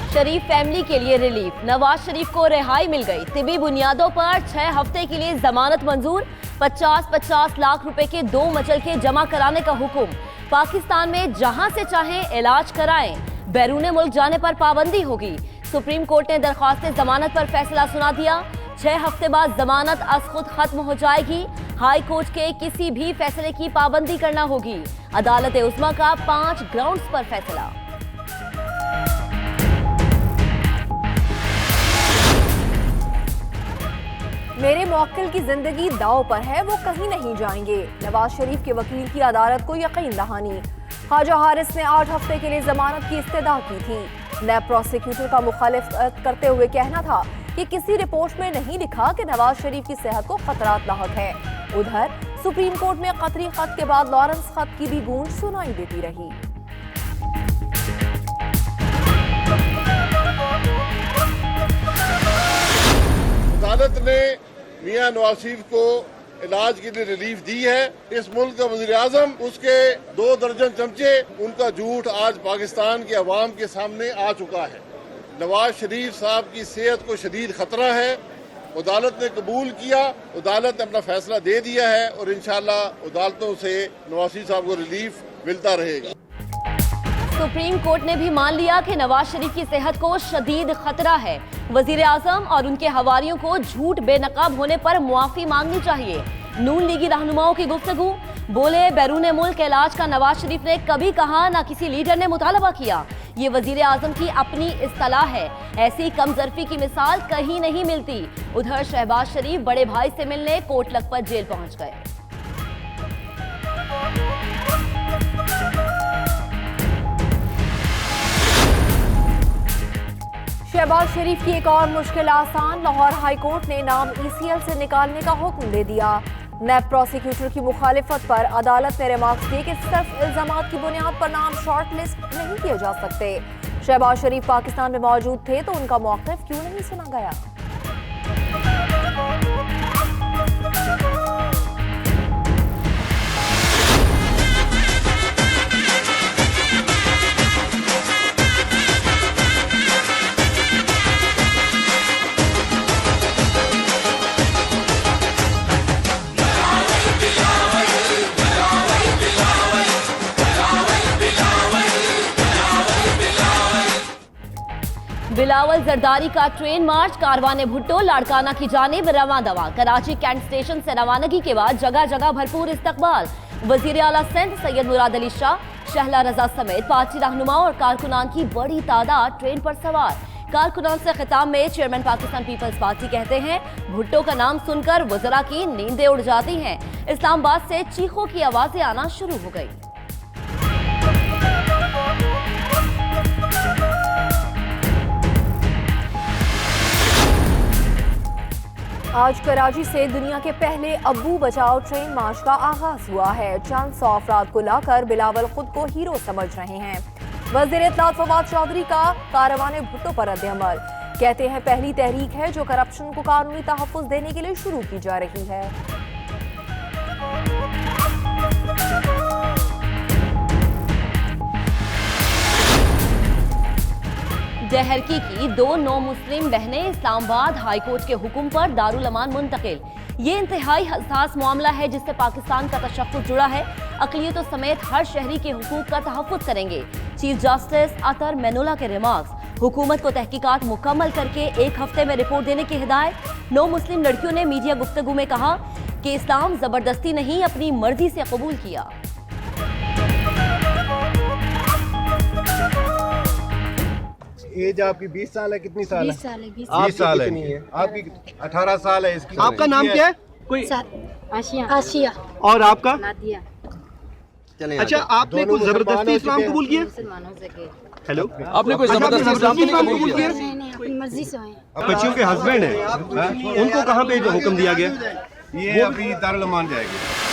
शरीफ family के लिए relief, Nawaz Sharif को रिहाई मिल गई। तिबी बुनियादों पर 6 हफ्ते के लिए जमानत मंजूर। 50-50 लाख रुपए के 2 मचलके जमा कराने का हुक्म। पाकिस्तान में जहां से चाहें इलाज कराएं, बैरून मुल्क जाने पर पाबंदी होगी। सुप्रीम कोर्ट ने दरख्वास्त जमानत पर फैसला सुना दिया। 6 हफ्ते बाद जमानत अज खुद खत्म हो जाएगी। हाई कोर्ट के किसी भी फैसले की पाबंदी करना होगी। अदालत उस्मा का 5 ग्राउंड्स पर फैसला। मेरे मौक्किल की जिंदगी दांव पर है, वो कहीं नहीं जाएंगे। नवाज शरीफ के वकील की अदालत को यकीन दहानी। ख्वाजा हारिस ने 8 हफ्ते के लिए जमानत की इस्तदा की थी। नैब प्रोसिक्यूटर का मुखालिफत करते हुए कहना था कि किसी रिपोर्ट में नहीं लिखा कि नवाज शरीफ की सेहत को खतरात लाहक है। उधर सुप्रीम कोर्ट में कतरी खत के बाद लॉरेंस खत की भी गूंज सुनाई देती रही। अदालत ने मियां नवाज शरीफ को इलाज के लिए रिलीफ दी है। इस मुल्क का वज़ीर आज़म, उसके 2 दर्जन चमचे, उनका झूठ आज पाकिस्तान के अवाम के सामने आ चुका है। नवाज शरीफ साहब की सेहत को शदीद खतरा है। अदालत ने कबूल किया, अदालत ने अपना फैसला दे दिया है और इंशाअल्लाह अदालतों से नवाज शरीफ साहब को रिलीफ मिलता रहेगा। सुप्रीम कोर्ट ने भी मान लिया कि नवाज शरीफ की सेहत को शदीद खतरा है। वजीर आजम और उनके हवारियों को झूठ बेनकाब होने पर मुआफी मांगनी चाहिए। नून लीगी रहनुमाओं की गुफ्तगू। बोले, बैरून मुल्क इलाज का नवाज शरीफ ने कभी कहा, ना किसी लीडर ने मुतालबा किया। ये वजीर आजम की अपनी इस्तलाह है। ऐसी कमजरफी की मिसाल कहीं नहीं मिलती। उधर शहबाज शरीफ बड़े भाई से मिलने कोट लखपत जेल पहुंच गए। शहबाज शरीफ की एक और मुश्किल आसान। लाहौर हाई कोर्ट ने नाम ECL से निकालने का हुक्म दे दिया। नैब प्रोसिक्यूटर की मुखालिफत पर अदालत ने रिमार्क्स दिए कि सिर्फ इल्जामात की बुनियाद पर नाम शॉर्ट लिस्ट नहीं किए जा सकते। शहबाज शरीफ पाकिस्तान में मौजूद थे तो उनका मौक़िफ़ क्यों नहीं सुना गया? बिलावल जरदारी का ट्रेन मार्च। कारवाने भुट्टो लाड़काना की जानिब रवां दवा। कराची कैंट स्टेशन से रवानगी के बाद जगह जगह भरपूर इस्तकबाल। वजीर आला सिंध सैयद मुराद अली शाह, शहला रजा समेत पार्टी रहनुमाओं और कारकुनान की बड़ी तादाद ट्रेन पर सवार। कारकुनान से खिताब में चेयरमैन पाकिस्तान पीपल्स पार्टी कहते हैं, भुट्टो का नाम सुनकर वज़रा की नींदें उड़ जाती हैं। इस्लामाबाद से चीखों की आवाजें आना शुरू हो गई। आज कराची से दुनिया के पहले अब्बू बचाओ ट्रेन मार्च का आगाज हुआ है। चंद 100 अफराद को लाकर बिलावल खुद को हीरो समझ रहे हैं। वज़ीर इत्तलात फवाद चौधरी का कारवाने भुट्टो पर रद्द-ए-अमल। कहते हैं, पहली तहरीक है जो करप्शन को कानूनी तहफ़्फ़ुज़ देने के लिए शुरू की जा रही है। जहरकी की 2 नौ मुस्लिम बहनें इस्लामाबाद हाई कोर्ट के हुक्म पर दारुल अमान मुंतकिल। ये इंतहाई हसास मामला है जिससे पाकिस्तान का तशक्कुस जुड़ा है। अक़लियतों समेत हर शहरी के हुकूक का तहफ़्फ़ुज़ करेंगे। चीफ जस्टिस अतर मैनुला के रिमार्क्स। हुकूमत को तहकीकात मुकम्मल करके 1 हफ्ते में रिपोर्ट देने की हिदायत। 9 मुस्लिम लड़कियों ने मीडिया गुफ्तगू में कहा कि इस्लाम जबरदस्ती नहीं, अपनी मर्जी से कबूल किया। एज आपकी 20 साल है? कितनी साल है? 20 साल है। 20 साल है। आपकी 18 साल है। इसकी आपका नाम क्या है? कोई आशिया और आपका? नादिया। अच्छा, आपने कुछ जबरदस्ती इस्लाम कबूल किया? मुसलमानों से के हेलो, आपने कोई जबरदस्ती इस्लाम कबूल किया? नहीं, अपनी मर्जी से हैं। बच्चियों के हस्बैंड हैं, उनको कहाँ पे हुक्म दिया गया? ये अभी दारुल अमान जाएगी।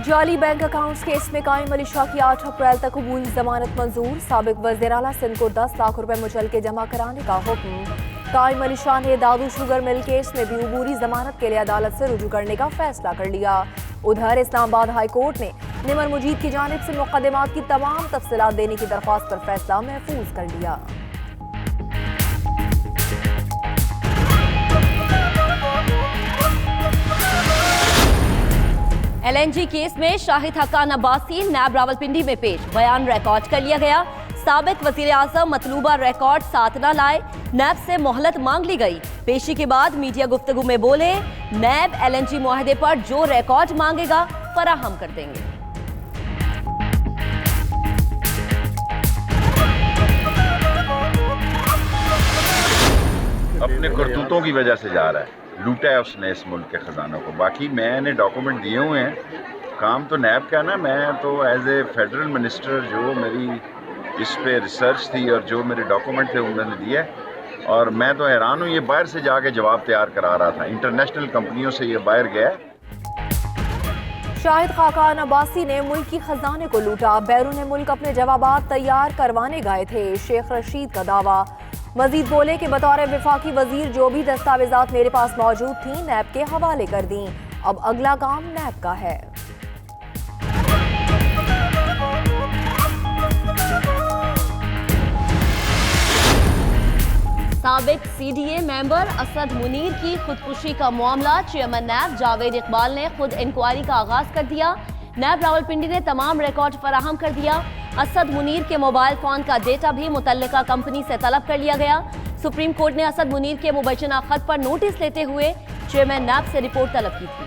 जाली बैंक अकाउंट्स केस में कायम अली शाह की 8 अप्रैल तक कबूली जमानत मंजूर। साबिक वज़ीर आला सिंध को 10 लाख रुपए मुचलके जमा कराने का हुक्म। कायम अली शाह ने दादू शुगर मिल केस में भी अबूरी जमानत के लिए अदालत से रुजू करने का फैसला कर लिया। उधर इस्लामाबाद हाई कोर्ट ने निमर मुजीद की जानिब से मुकदमात की तमाम तफसीलात देने की दरख्वास्त पर फैसला महफूज कर लिया। LNG केस में शाहिद हक्कान अब्बासी नैब रावलपिंडी में पेश, बयान रिकॉर्ड कर लिया गया। साबिक वजीर आजम मतलूबा रिकॉर्ड साथ न लाए, नैब से मोहलत मांग ली गई। पेशी के बाद मीडिया गुफ्तगू में बोले, नैब LNG मुआहदे पर जो रिकॉर्ड मांगेगा फराहम कर देंगे। अपने करतूतों की वजह से जा रहा है, लूटा है उसने इस मुल्क के खजानों को। बाकी मैंने डॉक्यूमेंट दिए हुए हैं, काम तो नैब का ना, मैं तो एज ए फेडरल मिनिस्टर जो मेरी इस पे रिसर्च थी और जो मेरे डॉक्यूमेंट थे उन्होंने दिए, और मैं तो हैरान हूँ, ये बाहर से जाके जवाब तैयार करा रहा था, इंटरनेशनल कंपनियों से ये बाहर गया। शाहिद खाकान अब्बासी ने मुल्क की खजाने को लूटा, बैरून मुल्क अपने जवाबात तैयार करवाने गए थे, शेख रशीद का दावा। मजीद बोले कि बतौर वफाकी वजीर जो भी दस्तावेजात मेरे पास मौजूद थी नैब के हवाले कर दी, अब अगला काम नैब का है। साबिक CDA मेंबर असद मुनीर की खुदकुशी का मामला, चेयरमैन नैब जावेद इकबाल ने खुद इंक्वायरी का आगाज कर दिया। नैब रावलपिंडी ने तमाम रिकॉर्ड फराहम कर दिया। असद मुनीर के मोबाइल फोन का डेटा भी मुतल्लिका कंपनी से तलब कर लिया गया। सुप्रीम कोर्ट ने असद मुनीर के मुबैना खत पर नोटिस लेते हुए चेयरमैन नैब से रिपोर्ट तलब की थी।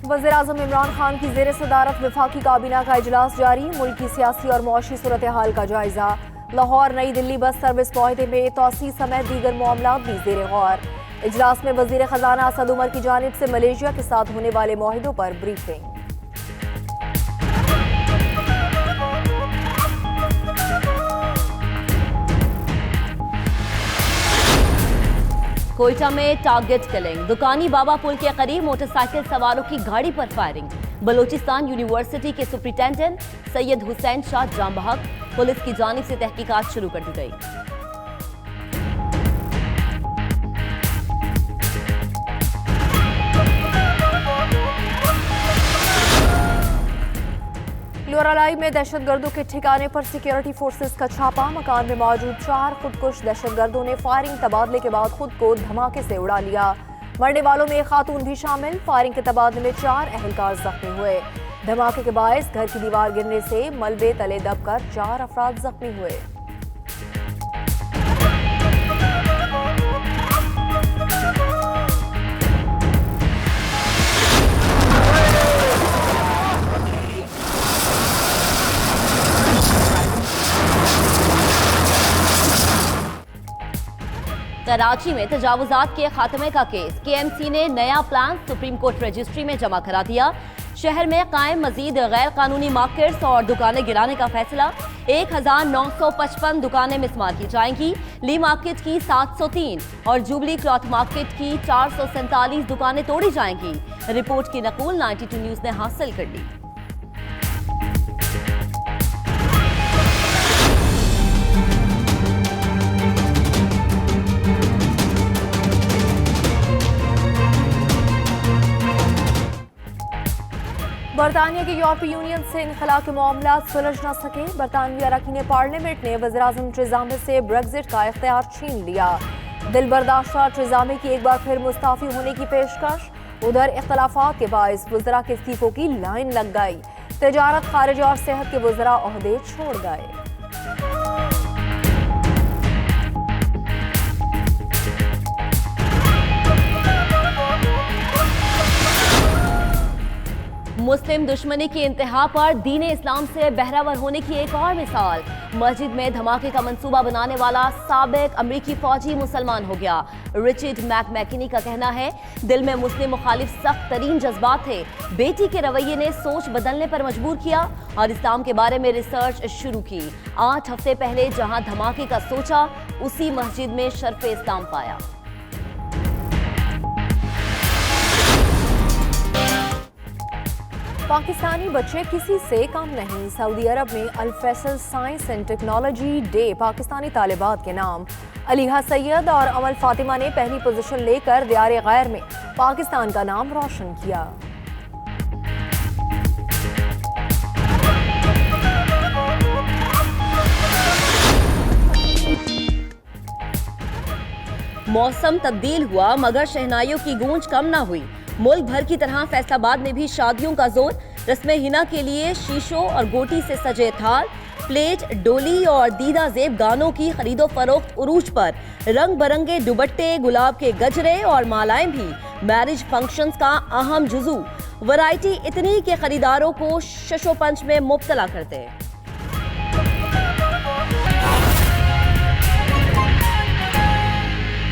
वज़ीर-ए-आज़म इमरान खान की ज़ेर सदारत वफाकी काबीना का इजलास जारी, मुल्क की सियासी और मुआशी सूरत हाल का जायजा। लाहौर नई दिल्ली बस सर्विस मुआहदे में तोसी समेत दीगर मामलात भी ज़ेर गौर। इजलास में वज़ीर खजाना असद उमर की जानिब से मलेशिया के साथ होने वाले मुआहदों पर ब्रीफिंग। कोयटा में टारगेट किलिंग, दुकानी बाबा पुल के करीब मोटरसाइकिल सवारों की गाड़ी पर फायरिंग। बलोचिस्तान यूनिवर्सिटी के सुप्रिंटेंडेंट सैयद हुसैन शाह जाम बहक, पुलिस की जानिब से तहकीकात शुरू कर दी गई। लोरालाई में दहशतगर्दों के ठिकाने पर सिक्योरिटी फोर्सेस का छापा, मकान में मौजूद 4 खुदकुश दहशतगर्दों ने फायरिंग तबादले के बाद खुद को धमाके से उड़ा लिया। मरने वालों में एक खातून भी शामिल, फायरिंग के तबादले में 4 अहलकार जख्मी हुए। धमाके के बायस घर की दीवार गिरने से मलबे तले दबकर 4 अफराद जख्मी हुए। कराची में तजावुजात के खात्मे का केस, KMC ने नया प्लान सुप्रीम कोर्ट रजिस्ट्री में जमा करा दिया। शहर में कायम मजीद गैर कानूनी मार्केट्स और दुकानें गिराने का फैसला। 1955 दुकानें मिसमार की जाएंगी। ली मार्केट की 703 और जुबली क्लॉथ मार्केट की 447 दुकानें तोड़ी जाएंगी। रिपोर्ट की नकूल 92 न्यूज ने हासिल कर ली। बरतानिया के यूरोपीय यूनियन से इनखला के मामला सुलझ न सके, बरतानवी अरकान पार्लियामेंट ने वज़ीर-ए-आज़म ट्रेज़ामे से ब्रेक्जिट का इख्तियार छीन लिया। दिल बर्दाश्ता ट्रेज़ामे की एक बार फिर मुस्ताफी होने की पेशकश। उधर इख्तलाफात के बायस वज़रा के इस्तीफों की लाइन लग गई। तजारत, खारिज और सेहत के वज़रा ओहदे छोड़ गए। मुस्लिम दुश्मनी की इंतहा पर दीन इस्लाम से बहरावर होने की एक और मिसाल। मस्जिद में धमाके का मंसूबा बनाने वाला साबिक अमरीकी फौजी मुसलमान हो गया। रिचर्ड मैकमैकिनी का कहना है, दिल में मुस्लिम मुखालिफ सख्त तरीन जज्बात थे। बेटी के रवैये ने सोच बदलने पर मजबूर किया और इस्लाम के बारे में रिसर्च शुरू की। 8 हफ्ते पहले जहां धमाके का सोचा, उसी मस्जिद में शर्फ इस्लाम पाया। पाकिस्तानी बच्चे किसी से कम नहीं। सऊदी अरब में Al Faisal science and technology day Pakistani तालिबात के नाम। अलीहा सैयद और अमल फातिमा ने पहली पोजीशन लेकर दियार गैर में पाकिस्तान का नाम रोशन किया। मौसम तब्दील हुआ मगर शहनाइयों की गूंज कम ना हुई। मुल्क भर की तरह फैसलाबाद में भी शादियों का जोर। रस्म हिना के लिए शीशों और गोटी से सजे थाल, प्लेट, डोली और दीदा जेब गानों की खरीदो फरोख्त उरूज पर। रंग बिरंगे दुपट्टे, गुलाब के गजरे और मालाएं भी मैरिज फंक्शंस का अहम जुजू। वैरायटी इतनी के खरीदारों को शशोपंच में मुब्तला करते हैं।